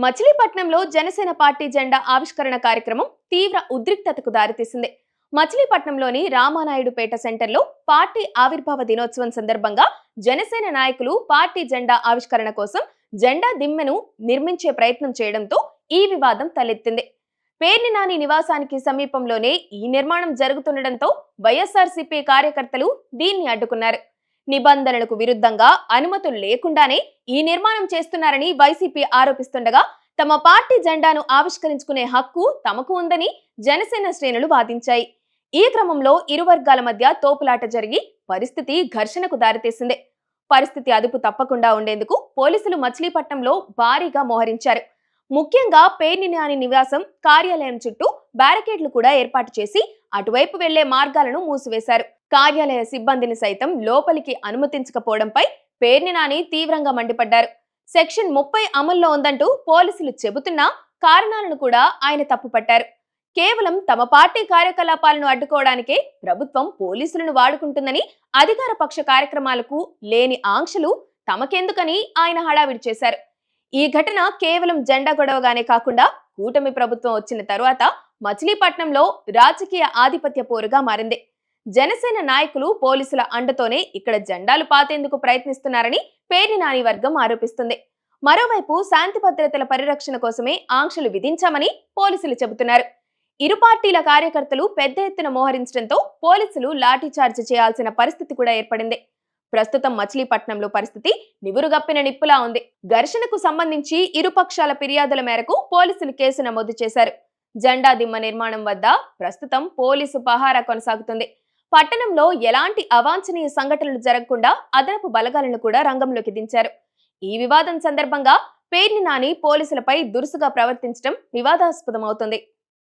మచిలీపట్నంలో జనసేన పార్టీ జెండా ఆవిష్కరణ కార్యక్రమం తీవ్ర ఉద్రిక్తతకు దారితీసింది. మచిలీపట్నంలోని రామానాయుడుపేట సెంటర్లో పార్టీ ఆవిర్భావ దినోత్సవం సందర్భంగా జనసేన నాయకులు పార్టీ జెండా ఆవిష్కరణ కోసం జెండా దిమ్మెను నిర్మించే ప్రయత్నం చేయడంతో ఈ వివాదం తలెత్తింది. పేర్ని నాని నివాసానికి సమీపంలోనే ఈ నిర్మాణం జరుగుతుండటంతో వైఎస్ఆర్సీపీ కార్యకర్తలు దీన్ని అడ్డుకున్నారు. నిబంధనలకు విరుద్ధంగా అనుమతులు లేకుండానే ఈ నిర్మాణం చేస్తున్నారని వైసీపీ ఆరోపిస్తుండగా తమ పార్టీ జెండాను ఆవిష్కరించుకునే హక్కు తమకు ఉందని జనసేన శ్రేణులు వాదించాయి. ఈ క్రమంలో ఇరు వర్గాల మధ్య తోపులాట జరిగి పరిస్థితి ఘర్షణకు దారితీసింది. పరిస్థితి అదుపు తప్పకుండా ఉండేందుకు పోలీసులు మచిలీపట్నంలో భారీగా మోహరించారు. ముఖ్యంగా పేర్ని నాని నివాసం కార్యాలయం చుట్టూ బ్యారికేడ్లు కూడా ఏర్పాటు చేసి అటువైపు వెళ్లే మార్గాలను మూసివేశారు. కార్యాలయ సిబ్బందిని సైతం లోపలికి అనుమతించకపోవడంపై పేర్ని నాని తీవ్రంగా మండిపడ్డారు. సెక్షన్ 30 అమల్లో ఉందంటూ పోలీసులు చెబుతున్నా కారణాలను కూడా ఆయన తప్పుపట్టారు. కేవలం తమ పార్టీ కార్యకలాపాలను అడ్డుకోవడానికే ప్రభుత్వం పోలీసులను వాడుకుంటుందని, అధికార పక్ష కార్యక్రమాలకు లేని ఆంక్షలు తమకెందుకని ఆయన హడావిడి చేశారు. ఈ ఘటన కేవలం జెండా గొడవగానే కాకుండా కూటమి ప్రభుత్వం వచ్చిన తరువాత మచిలీపట్నంలో రాజకీయ ఆధిపత్య పోరుగా మారింది. జనసేన నాయకులు పోలీసుల అండతోనే ఇక్కడ జెండాలు పాతేందుకు ప్రయత్నిస్తున్నారని పేర్ని నాని వర్గం ఆరోపిస్తుంది. మరోవైపు శాంతి భద్రతల పరిరక్షణ కోసమే ఆంక్షలు విధించామని పోలీసులు చెబుతున్నారు. ఇరు పార్టీల కార్యకర్తలు పెద్ద ఎత్తున మోహరించడంతో పోలీసులు లాఠీచార్జ్ చేయాల్సిన పరిస్థితి కూడా ఏర్పడింది. ప్రస్తుతం మచిలీపట్నంలో పరిస్థితి నివురుగప్పిన నిప్పులా ఉంది. ఘర్షణకు సంబంధించి ఇరు పక్షాల ఫిర్యాదుల మేరకు పోలీసులు కేసు నమోదు చేశారు. జెండా దిమ్మ నిర్మాణం వద్ద ప్రస్తుతం పోలీసు పహారా కొనసాగుతుంది. పట్టణంలో ఎలాంటి అవాంఛనీయ సంఘటనలు జరగకుండా అదనపు బలగాలను కూడా రంగంలోకి దించారు. ఈ వివాదం సందర్భంగా పేర్ని నాని పోలీసులపై దురుసుగా ప్రవర్తించడం వివాదాస్పదమవుతుంది.